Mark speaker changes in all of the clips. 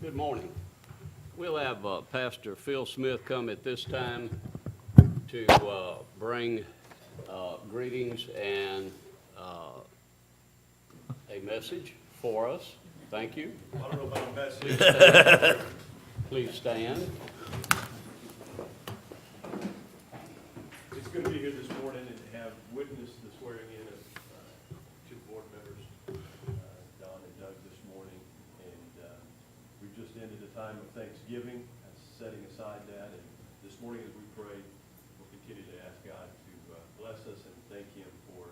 Speaker 1: Good morning. We'll have Pastor Phil Smith come at this time to bring greetings and a message for us. Thank you.
Speaker 2: I don't know about a message.
Speaker 1: Please stand.
Speaker 2: It's good to be here this morning and have witnessed the swearing in of two board members, Don and Doug, this morning. And we've just ended a time of Thanksgiving, setting aside that. And this morning as we pray, we'll continue to ask God to bless us and thank Him for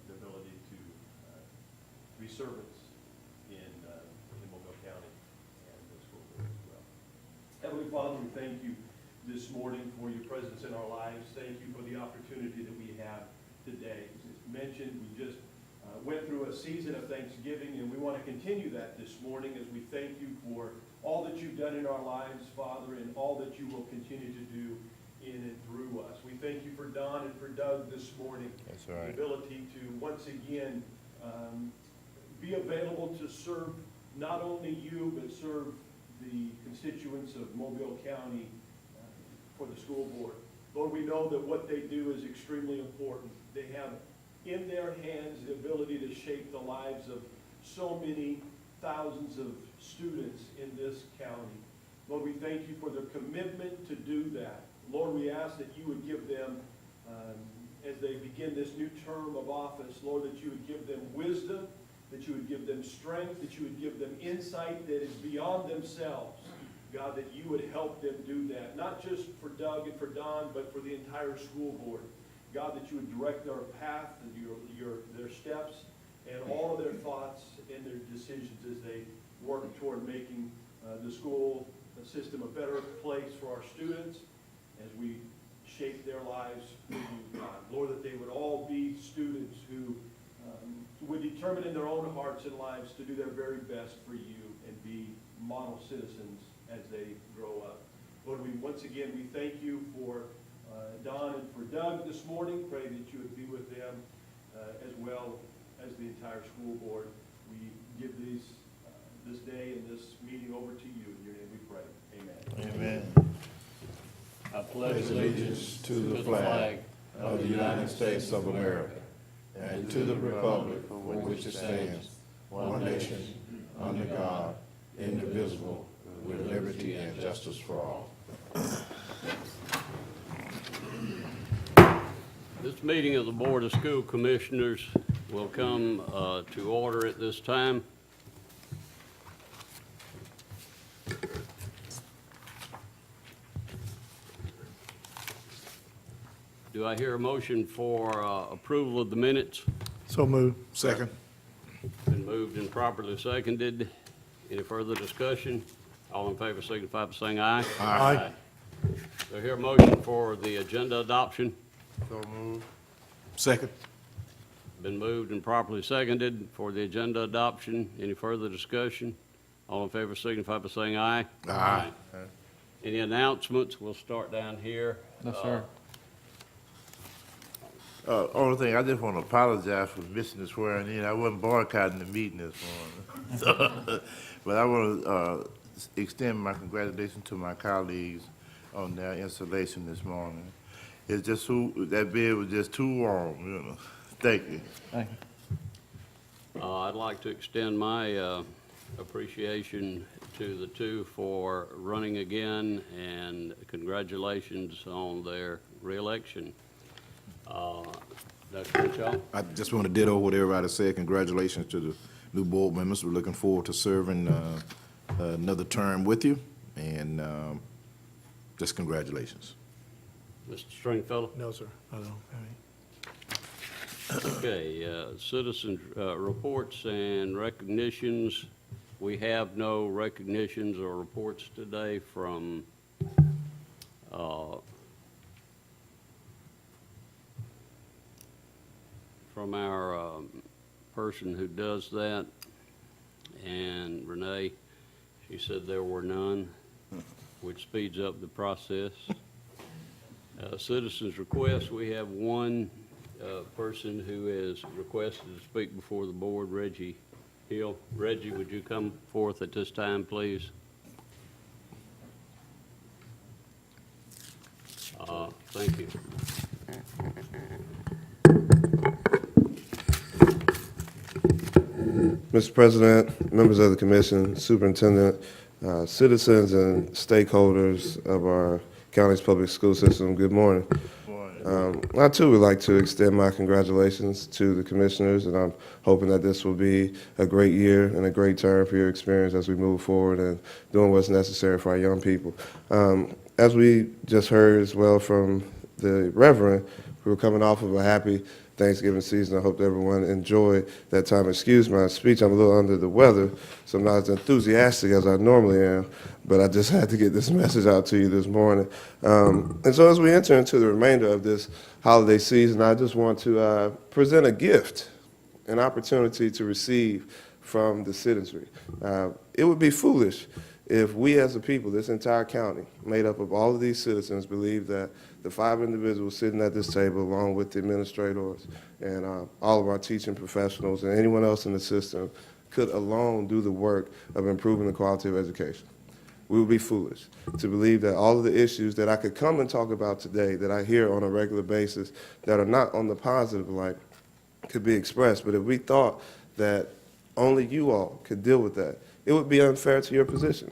Speaker 2: the ability to be servants in Mobile County and the school board as well. Heavenly Father, we thank you this morning for your presence in our lives. Thank you for the opportunity that we have today. As mentioned, we just went through a season of Thanksgiving, and we want to continue that this morning as we thank you for all that you've done in our lives, Father, and all that you will continue to do in and through us. We thank you for Don and for Doug this morning.
Speaker 3: That's right.
Speaker 2: The ability to once again be available to serve not only you, but serve the constituents of Mobile County for the school board. Lord, we know that what they do is extremely important. They have in their hands the ability to shape the lives of so many thousands of students in this county. Lord, we thank you for their commitment to do that. Lord, we ask that you would give them, as they begin this new term of office, Lord, that you would give them wisdom, that you would give them strength, that you would give them insight that is beyond themselves. God, that you would help them do that, not just for Doug and for Don, but for the entire school board. God, that you would direct their path, their steps, and all of their thoughts and their decisions as they work toward making the school system a better place for our students as we shape their lives for you, God. Lord, that they would all be students who would determine in their own hearts and lives to do their very best for you and be model citizens as they grow up. Lord, once again, we thank you for Don and for Doug this morning. Pray that you would be with them as well as the entire school board. We give this day and this meeting over to you. In your name we pray. Amen.
Speaker 3: Amen.
Speaker 1: I pledge
Speaker 3: Allegiance to the flag of the United States of America and to the republic for which it stands, one nation, under God, indivisible, with liberty and justice for all.
Speaker 1: This meeting of the Board of School Commissioners will come to order at this time. Do I hear a motion for approval of the minutes?
Speaker 4: So moved.
Speaker 3: Second.
Speaker 1: Been moved and properly seconded. Any further discussion? All in favor signify by saying aye.
Speaker 4: Aye.
Speaker 1: Do I hear a motion for the agenda adoption?
Speaker 3: So moved.
Speaker 4: Second.
Speaker 1: Been moved and properly seconded for the agenda adoption. Any further discussion? All in favor signify by saying aye.
Speaker 3: Aye.
Speaker 1: Any announcements? We'll start down here.
Speaker 5: No, sir.
Speaker 3: Only thing, I just want to apologize for missing the swearing in. I wasn't boycotting the meeting this morning. But I want to extend my congratulations to my colleagues on their installation this morning. It's just that bed was just too warm, you know. Thank you.
Speaker 5: Thank you.
Speaker 1: I'd like to extend my appreciation to the two for running again, and congratulations on their reelection. Dr. Mitchell?
Speaker 6: I just want to ditto what everybody said. Congratulations to the new board members. We're looking forward to serving another term with you, and just congratulations.
Speaker 1: Mr. Stringfellow?
Speaker 4: No, sir. I don't have any.
Speaker 1: Okay, citizens' reports and recognitions. We have no recognitions or reports today from our person who does that, and Renee, she said there were none, which speeds up the process. Citizens' requests, we have one person who has requested to speak before the board, Reggie Hill. Reggie, would you come forth at this time, please? Thank you.
Speaker 7: Mr. President, members of the commission, superintendent, citizens and stakeholders of our county's public school system, good morning. I too would like to extend my congratulations to the commissioners, and I'm hoping that this will be a great year and a great term for your experience as we move forward and doing what's necessary for our young people. As we just heard as well from the Reverend, we were coming off of a happy Thanksgiving season. I hope everyone enjoyed that time. Excuse my speech, I'm a little under the weather, so I'm not as enthusiastic as I normally am, but I just had to get this message out to you this morning. And so as we enter into the remainder of this holiday season, I just want to present a gift, an opportunity to receive from the citizenry. It would be foolish if we as a people, this entire county, made up of all of these citizens, believe that the 5 individuals sitting at this table, along with the administrators and all of our teaching professionals and anyone else in the system, could alone do the work of improving the quality of education. We would be foolish to believe that all of the issues that I could come and talk about today, that I hear on a regular basis, that are not on the positive light, could be expressed. But if we thought that only you all could deal with that, it would be unfair to your position.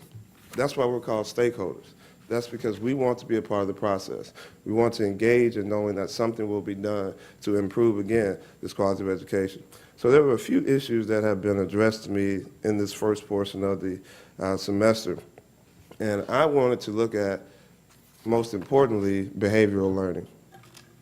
Speaker 7: That's why we're called stakeholders. That's because we want to be a part of the process. We want to engage in knowing that something will be done to improve, again, this quality of education. So there were a few issues that have been addressed to me in this first portion of the semester. And I wanted to look at, most importantly, behavioral learning.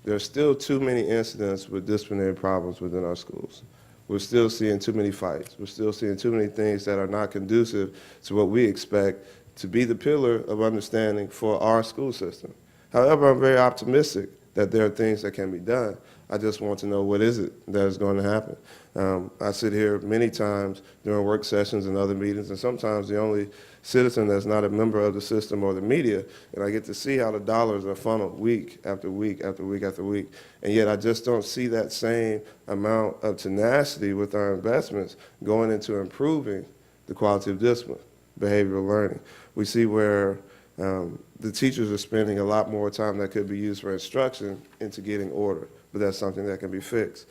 Speaker 7: There are still too many incidents with disciplinary problems within our schools. We're still seeing too many fights. We're still seeing too many things that are not conducive to what we expect to be the pillar of understanding for our school system. However, I'm very optimistic that there are things that can be done. I just want to know what is it that is going to happen. I sit here many times during work sessions and other meetings, and sometimes the only citizen that's not a member of the system or the media, and I get to see how the dollars are funneled week after week after week after week, and yet I just don't see that same amount of tenacity with our investments going into improving the quality of discipline, behavioral learning. We see where the teachers are spending a lot more time that could be used for instruction into getting order, but that's something that can be fixed.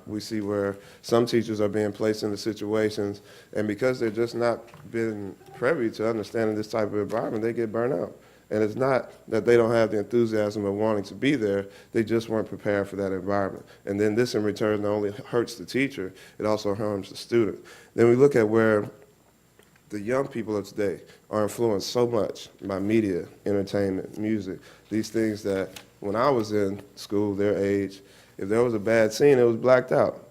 Speaker 7: We see where some teachers are being placed into situations, and because they're just not been privy to understanding this type of environment, they get burnt out. And it's not that they don't have the enthusiasm of wanting to be there, they just weren't prepared for that environment. And then this in return not only hurts the teacher, it also harms the student. Then we look at where the young people of today are influenced so much by media, entertainment, music, these things that when I was in school, their age, if there was a bad scene, it was blacked out.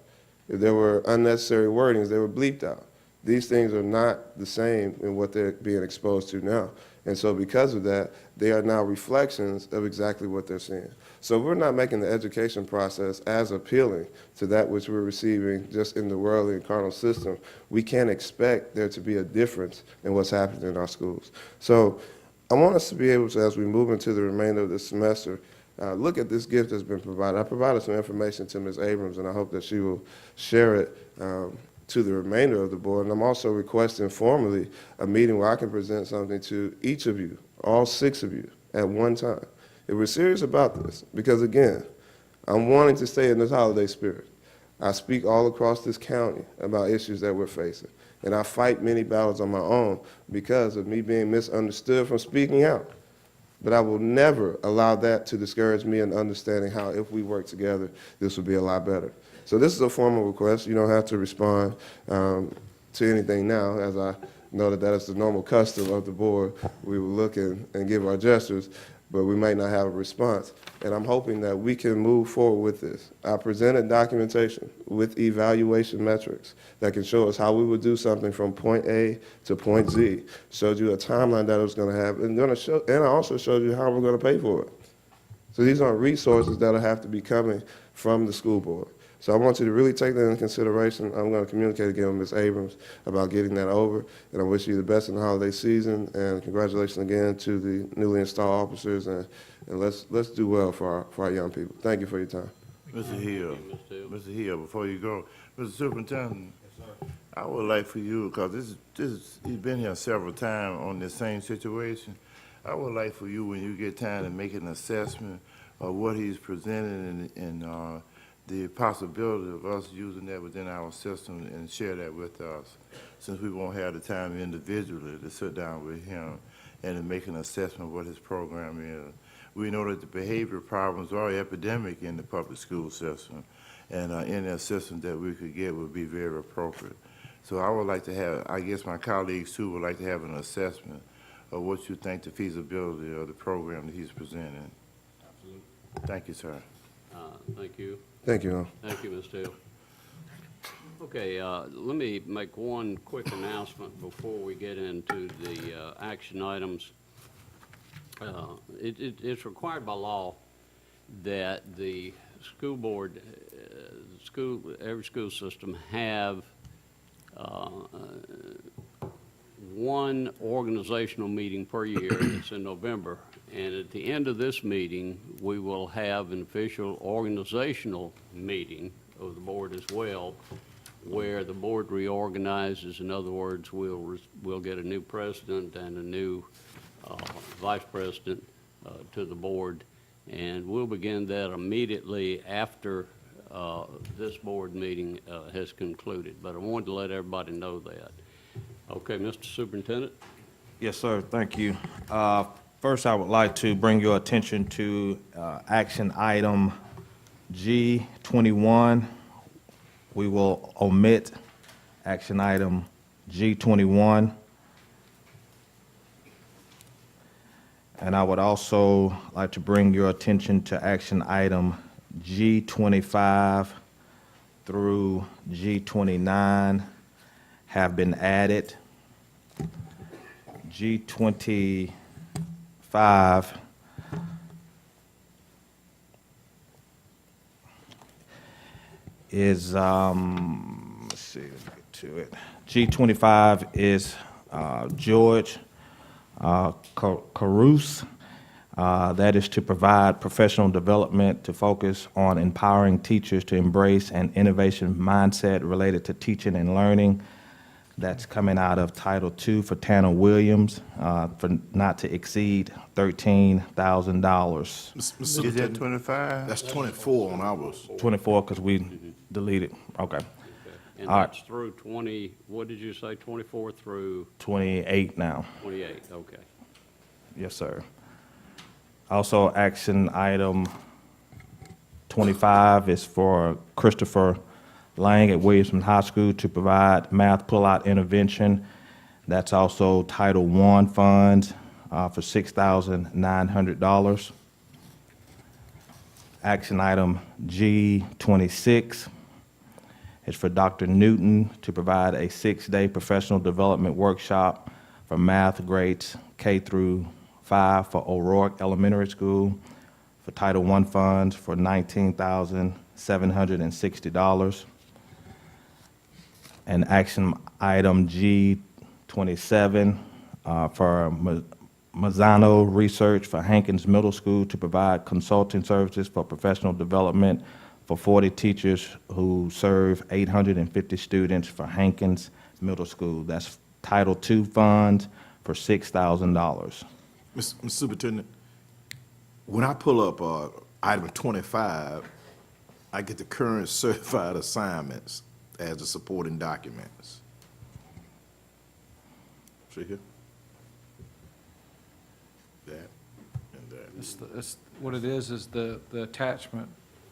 Speaker 7: If there were unnecessary wordings, they were bleeped out. These things are not the same in what they're being exposed to now. And so because of that, they are now reflections of exactly what they're seeing. So we're not making the education process as appealing to that which we're receiving just in the worldly and carnal system. We can't expect there to be a difference in what's happening in our schools. So I want us to be able to, as we move into the remainder of this semester, look at this gift that's been provided. I provided some information to Ms. Abrams, and I hope that she will share it to the remainder of the board. And I'm also requesting formally a meeting where I can present something to each of you, all 6 of you, at one time. If we're serious about this, because again, I'm wanting to stay in this holiday spirit. I speak all across this county about issues that we're facing, and I fight many battles on my own because of me being misunderstood from speaking out. But I will never allow that to discourage me in understanding how, if we work together, this will be a lot better. So this is a formal request. You don't have to respond to anything now, as I know that is the normal custom of the board. We will look and give our gestures, but we might not have a response. And I'm hoping that we can move forward with this. I presented documentation with evaluation metrics that can show us how we would do something from point A to point Z. Showed you a timeline that it was going to have, and I also showed you how we're going to pay for it. So these aren't resources that will have to be coming from the school board. So I want you to really take that into consideration. I'm going to communicate again with Ms. Abrams about getting that over, and I wish you the best in the holiday season, and congratulations again to the newly installed officers, and let's do well for our young people. Thank you for your time.
Speaker 3: Mr. Hill,
Speaker 1: Mr. Hill.
Speaker 3: Mr. Hill, before you go, Mr. Superintendent, I would like for you, because he's been here several times on this same situation. I would like for you, when you get time, to make an assessment of what he's presenting and the possibility of us using that within our system and share that with us, since we won't have the time individually to sit down with him and to make an assessment of what his program is. We know that the behavior problems are epidemic in the public school system, and any assistance that we could get would be very appropriate. So I would like to have, I guess my colleagues too would like to have an assessment of what you think the feasibility of the program that he's presenting.
Speaker 1: Absolutely.
Speaker 3: Thank you, sir.
Speaker 1: Thank you.
Speaker 7: Thank you.
Speaker 1: Thank you, Ms. Hill. Okay, let me make one quick announcement before we get into the action items. It's required by law that the school board, every school system have one organizational meeting per year. It's in November. And at the end of this meeting, we will have an official organizational meeting of the board as well, where the board reorganizes. In other words, we'll get a new president and a new vice president to the board, and we'll begin that immediately after this board meeting has concluded. But I wanted to let everybody know that. Okay, Mr. Superintendent?
Speaker 5: Yes, sir, thank you. First, I would like to bring your attention to action item G21. We will omit action item G21. And I would also like to bring your attention to action item G25 through G29 have been added. G25 is, let's see, let's get to it. G25 is George Caruso. That is to provide professional development to focus on empowering teachers to embrace an innovation mindset related to teaching and learning. That's coming out of Title II for Tanner Williams, for not to exceed $13,000.
Speaker 3: Is that 25?
Speaker 6: That's 24 on ours.
Speaker 5: 24, because we deleted, okay.
Speaker 1: And
Speaker 5: All right.
Speaker 1: that's through 20, what did you say, 24 through
Speaker 5: 28 now.
Speaker 1: 28? Okay.
Speaker 5: Yes, sir. Also, action item 25 is for Christopher Lang at Williamson High School to provide math pull-out intervention. That's also Title I funds for $6,900. Action item G26 is for Dr. Newton to provide a 6-day professional development workshop for math grades K through 5 for O'Rourke Elementary School for Title I funds for $19,760. And action item G27 for Mazzano Research for Hankins Middle School to provide consulting services for professional development for 40 teachers who serve 850 students for Hankins Middle School. That's Title II funds for $6,000.
Speaker 6: Mr. Superintendent, when I pull up item 25, I get the current certified assignments as the supporting documents. See here? That and that.
Speaker 8: It's what it is the attachment,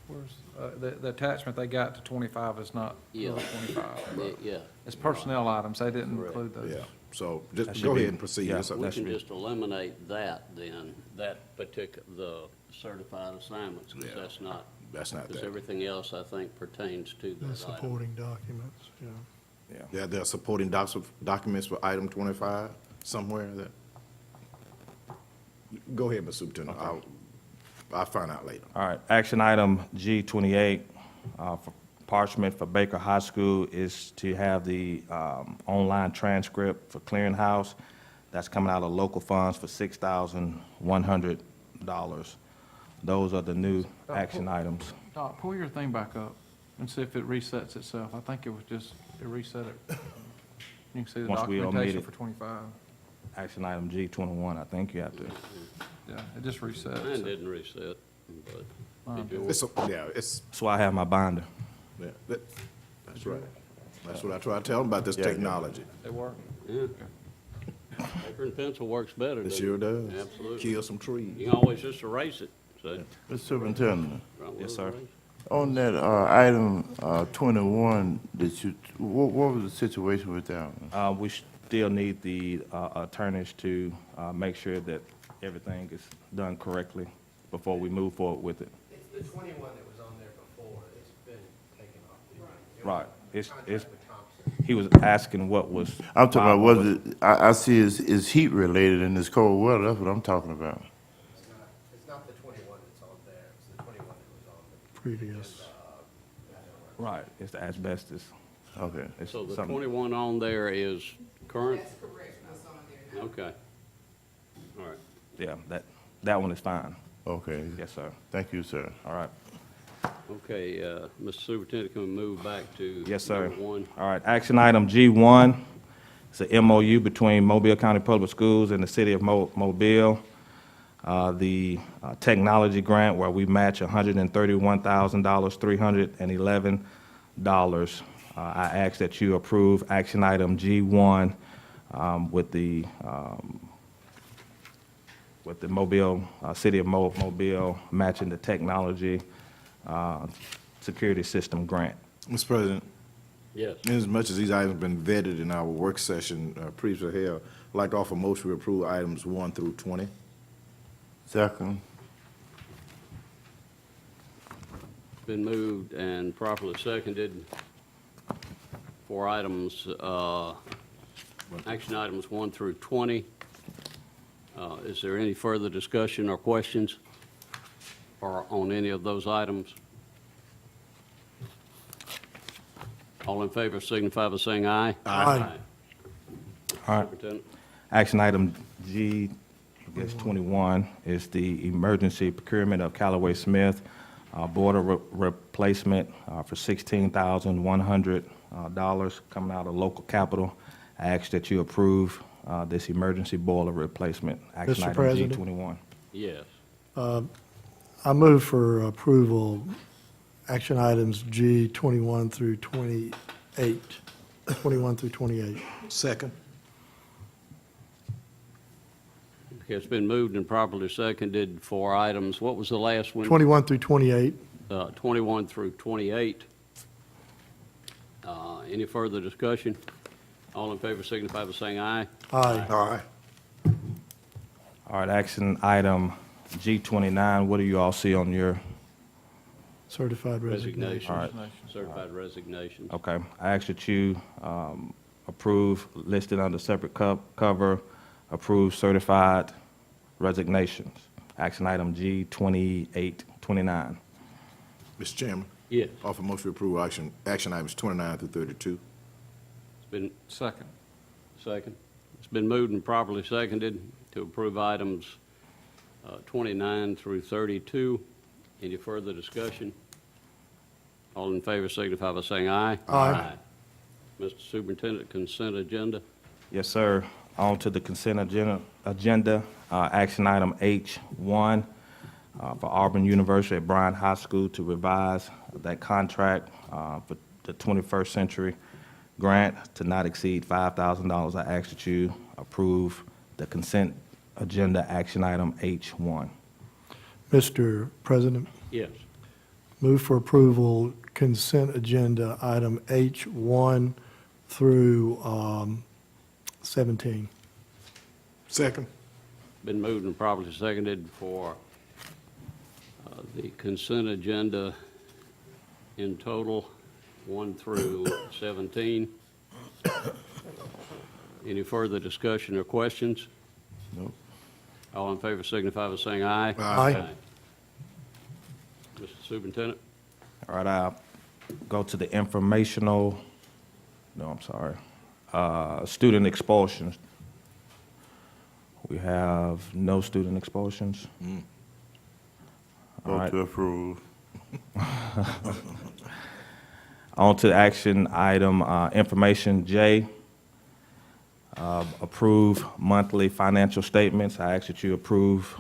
Speaker 8: where's, the attachment they got to 25 is not
Speaker 1: Yeah.
Speaker 8: really 25. but
Speaker 1: Yeah.
Speaker 8: It's personnel items, they didn't
Speaker 1: Correct.
Speaker 8: include those.
Speaker 6: Yeah, so
Speaker 5: That
Speaker 6: just
Speaker 5: should
Speaker 6: go
Speaker 5: be-
Speaker 6: ahead and proceed.
Speaker 5: yeah,
Speaker 6: It's up
Speaker 1: We
Speaker 6: to
Speaker 1: can
Speaker 6: you.
Speaker 1: just eliminate that then, that particular, the certified assignments, because
Speaker 6: Yeah.
Speaker 1: that's not,
Speaker 6: That's not
Speaker 1: because
Speaker 6: that.
Speaker 1: everything else, I think, pertains to
Speaker 4: The
Speaker 1: that item.
Speaker 4: supporting documents, yeah.
Speaker 6: Yeah, there are supporting documents for item 25 somewhere that. Go ahead, Mr. Superintendent. I'll find out later.
Speaker 5: All right, action item G28 for Parchment for Baker High School is to have the online transcript for Clearinghouse. That's coming out of local funds for $6,100. Those are the new action items.
Speaker 8: Doc, pull your thing back up. And see if it resets itself. I think it was just, it reset it. You can see the
Speaker 5: Once we omit
Speaker 8: documentation
Speaker 5: it.
Speaker 8: for 25.
Speaker 5: Action item G21, I think you have to.
Speaker 8: Yeah, it just
Speaker 1: Mine
Speaker 8: resets.
Speaker 1: didn't reset, but did yours?
Speaker 6: It's, yeah, it's,
Speaker 5: That's why I have my binder.
Speaker 6: yeah, that's right. That's what I try to tell them about this
Speaker 3: Yeah, yeah.
Speaker 6: technology.
Speaker 8: It worked.
Speaker 1: Yeah. Paper and pencil works better,
Speaker 6: It
Speaker 1: doesn't
Speaker 6: sure does.
Speaker 1: Absolutely.
Speaker 6: Kill some trees.
Speaker 1: You can always just erase it, so.
Speaker 3: Mr. Superintendent,
Speaker 5: Yes, sir.
Speaker 3: on that, item, 21, what was the situation with that one?
Speaker 5: We still need the attorneys to make sure that everything is done correctly before we move forward with it.
Speaker 9: It's the 21 that was on there before, it's been taken off. It was
Speaker 5: Right.
Speaker 9: a
Speaker 5: It's,
Speaker 9: contract with Thompson.
Speaker 5: he was asking what was.
Speaker 3: I'm talking about, was it, I see it's heat related and it's cold weather, that's what I'm talking about.
Speaker 9: It's not the 21 that's on there, it's the 21 that was on the.
Speaker 4: Previous.
Speaker 5: Right, it's the asbestos.
Speaker 3: Okay.
Speaker 5: It's
Speaker 1: So the
Speaker 5: something-
Speaker 1: 21 on there is current?
Speaker 10: That's correct, what's on there now.
Speaker 1: Okay. All right.
Speaker 5: Yeah, that one is fine.
Speaker 3: Okay,
Speaker 5: Yes, sir.
Speaker 3: thank you, sir.
Speaker 5: All right.
Speaker 1: Okay, Mr. Superintendent, can we move back to?
Speaker 5: Yes, sir.
Speaker 1: number 1?
Speaker 5: All right, action item G1, it's a MOU between Mobile County Public Schools and the city of Mobile. The technology grant where we match $131,000, $311. I ask that you approve action item G1 with the Mobile, city of Mobile matching the technology security system grant.
Speaker 6: Mr. President,
Speaker 1: Yes.
Speaker 6: as much as these items have been vetted in our work session previously held, I'd like to offer a motion to approve items 1 through 20.
Speaker 3: Second,
Speaker 1: Been moved and properly seconded for items, action items 1 through 20. Is there any further discussion or questions or on any of those items? All in favor signify by saying aye.
Speaker 4: Aye.
Speaker 5: All right.
Speaker 1: Superintendent?
Speaker 5: Action item G, I guess 21, is the emergency procurement of Callaway Smith boiler replacement for $16,100 coming out of local capital. I ask that you approve this emergency boiler replacement. Action
Speaker 4: Mr.
Speaker 5: item
Speaker 4: President?
Speaker 5: G21.
Speaker 1: Yes.
Speaker 4: I move for approval, action items G 21 through 28, 21 through 28.
Speaker 6: Second.
Speaker 1: Okay, it's been moved and properly seconded for items, what was the last one?
Speaker 4: 21 through 28.
Speaker 1: 21 through 28. Any further discussion? All in favor signify by saying aye.
Speaker 4: Aye.
Speaker 6: Aye.
Speaker 5: All right, action item G29, what do you all see on your,
Speaker 4: Certified resignation.
Speaker 1: Resignation.
Speaker 5: all right,
Speaker 1: Certified resignations.
Speaker 5: okay. I ask that you approve, listed under separate cover, approve certified resignations. Action item G2829.
Speaker 6: Mr. Chairman,
Speaker 1: Yes,
Speaker 6: offer a motion to approve action items 29 through 32.
Speaker 1: it's been
Speaker 8: Second.
Speaker 1: second. It's been moved and properly seconded to approve items 29 through 32. Any further discussion? All in favor signify by saying aye.
Speaker 4: Aye.
Speaker 1: Mr. Superintendent, consent agenda.
Speaker 5: Yes, sir. On to the consent agenda. Action item H1 for Auburn University at Bryan High School to revise that contract for the 21st Century Grant to not exceed $5,000. I ask that you approve the consent agenda action item H1.
Speaker 4: Mr. President,
Speaker 1: Yes.
Speaker 4: move for approval consent agenda item H1 through 17.
Speaker 6: Second.
Speaker 1: Been moved and properly seconded for the consent agenda in total, 1 through 17. Any further discussion or questions?
Speaker 3: Nope.
Speaker 1: All in favor signify by saying aye.
Speaker 4: Aye.
Speaker 1: Mr. Superintendent?
Speaker 5: All right, I'll go to the informational, student expulsions. We have no student expulsions. All
Speaker 3: vote
Speaker 5: right.
Speaker 3: to approve.
Speaker 5: On to action item, information J. Approve monthly financial statements. I ask that you approve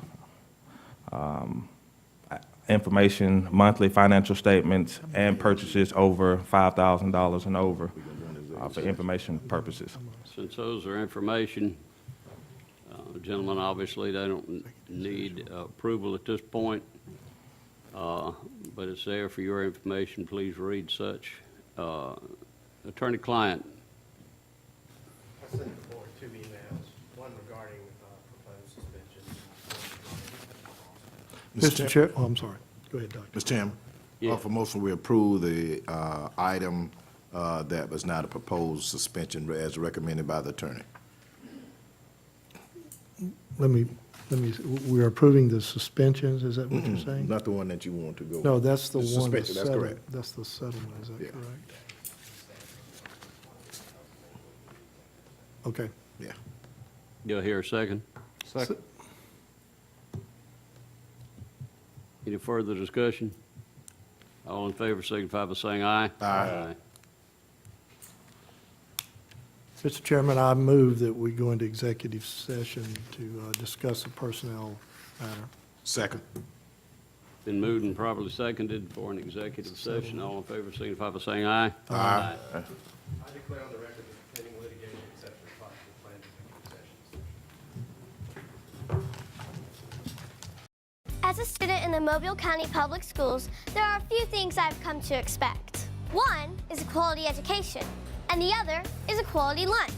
Speaker 5: information, monthly financial statements and purchases over $5,000 and over for information purposes.
Speaker 1: Since those are information, gentlemen, obviously, they don't need approval at this point, but it's there for your information. Please read such. Attorney-client,
Speaker 9: I sent the board 2 emails, one regarding proposed suspension.
Speaker 4: Mr. Chair, oh, I'm sorry. Go ahead, Doctor.
Speaker 6: Mr. Chairman,
Speaker 1: Yeah.
Speaker 6: offer motion we approve the item that was not a proposed suspension as recommended by the attorney.
Speaker 4: Let me, we're approving the suspensions, is that what you're saying?
Speaker 6: Not the one that you want to go.
Speaker 4: No, that's the
Speaker 6: The
Speaker 4: one, the
Speaker 6: suspension, that's
Speaker 4: settlement.
Speaker 6: correct.
Speaker 4: That's the settlement, is that
Speaker 6: Yeah.
Speaker 4: correct? Okay.
Speaker 6: Yeah.
Speaker 1: do I hear a second?
Speaker 8: Second.
Speaker 1: Any further discussion? All in favor signify by saying aye.
Speaker 6: Aye.
Speaker 4: Mr. Chairman, I move that we go into executive session to discuss a personnel matter.
Speaker 6: Second.
Speaker 1: Been moved and properly seconded for an executive session. All in favor signify by saying aye.
Speaker 6: Aye.
Speaker 9: I declare on the record that pending litigation except for possible planned executive sessions.
Speaker 11: As a student in the Mobile County Public Schools, there are a few things I've come to expect. One is a quality education, and the other is a quality lunch.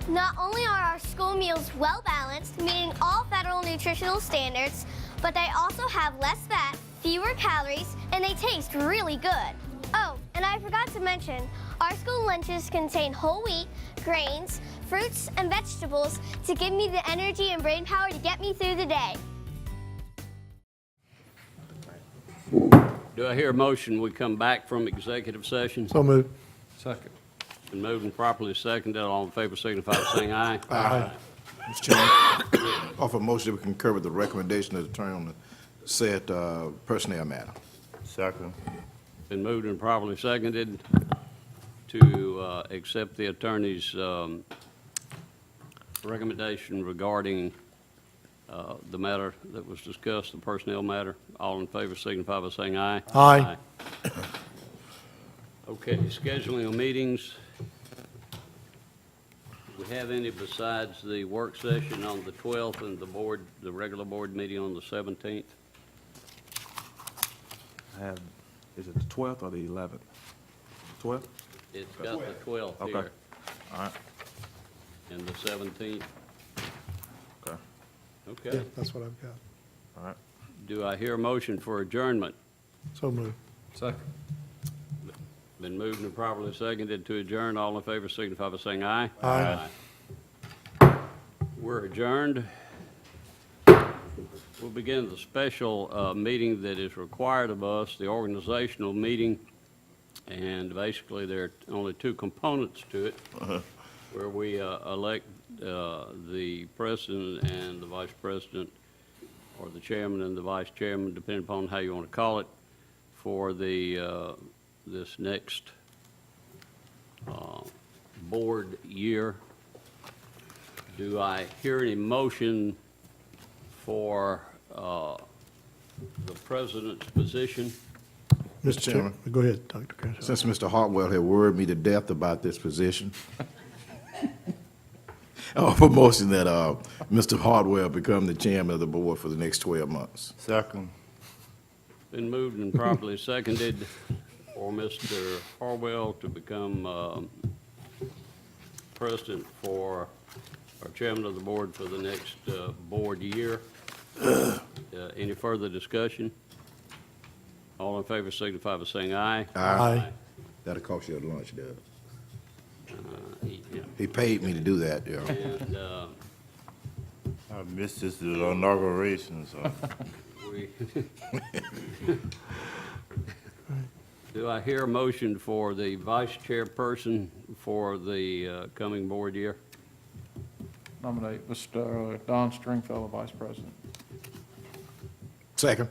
Speaker 11: Not only are our school meals well balanced, meeting all federal nutritional standards, but they also have less fat, fewer calories, and they taste really good. Oh, and I forgot to mention, our school lunches contain whole wheat, grains, fruits, and vegetables to give me the energy and brain power to get me through the day.
Speaker 1: Do I hear a motion we come back from executive session?
Speaker 4: So moved.
Speaker 8: Second.
Speaker 1: Been moved and properly seconded. All in favor signify by saying aye.
Speaker 4: Aye.
Speaker 6: Mr. Chairman, offer motion that we concur with the recommendation of the attorney on the said personnel matter.
Speaker 3: Second.
Speaker 1: Been moved and properly seconded to accept the attorney's recommendation regarding the matter that was discussed, the personnel matter. All in favor signify by saying aye.
Speaker 4: Aye.
Speaker 1: Okay, scheduling of meetings. Do we have any besides the work session on the 12th and the regular board meeting on the 17th?
Speaker 5: Is it the 12th or the 11th? 12th?
Speaker 1: It's got the 12th
Speaker 5: Okay.
Speaker 1: here
Speaker 5: All right,
Speaker 1: and the 17th.
Speaker 5: okay,
Speaker 4: Yeah,
Speaker 1: Okay.
Speaker 4: that's what I've got.
Speaker 5: all right.
Speaker 1: Do I hear a motion for adjournment?
Speaker 4: So moved.
Speaker 8: Second.
Speaker 1: Been moved and properly seconded to adjourn. All in favor signify by saying aye.
Speaker 4: Aye.
Speaker 1: We're adjourned. We'll begin the special meeting that is required of us, the organizational meeting. And basically, there are only two components to it, where we elect the president and the vice president, or the chairman and the vice chairman, depending upon how you want to call it, for the this next board year. Do I hear any motion for the president's position?
Speaker 6: Mr. Chairman.
Speaker 4: Go ahead, Dr. Crenshaw.
Speaker 6: Since Mr. Hartwell had worried me to death about this position, I offer motion that Mr. Hartwell become the chairman of the board for the next 12 months.
Speaker 3: Second.
Speaker 1: Been moved and properly seconded for Mr. Harwell to become president or chairman of the board for the next board year. Any further discussion? All in favor signify by saying aye.
Speaker 4: Aye.
Speaker 6: That'll cost you a lunch, Doug.
Speaker 1: Yeah.
Speaker 6: He paid me to do that, yeah.
Speaker 1: And
Speaker 3: I missed this inauguration, so.
Speaker 1: we do I hear a motion for the vice chairperson for the coming board year?
Speaker 8: Nominate Mr. Don Stringfellow, Vice President.
Speaker 6: Second.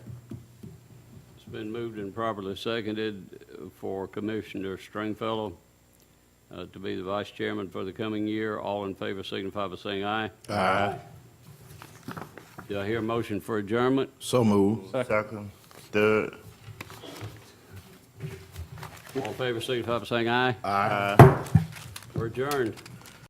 Speaker 1: It's been moved and properly seconded for Commissioner Stringfellow to be the vice chairman for the coming year. All in favor signify by saying aye.
Speaker 6: Aye.
Speaker 1: Do I hear a motion for adjournment?
Speaker 6: So move.
Speaker 3: Second, third.
Speaker 1: All in favor signify by saying aye.
Speaker 6: Aye.
Speaker 1: We're adjourned.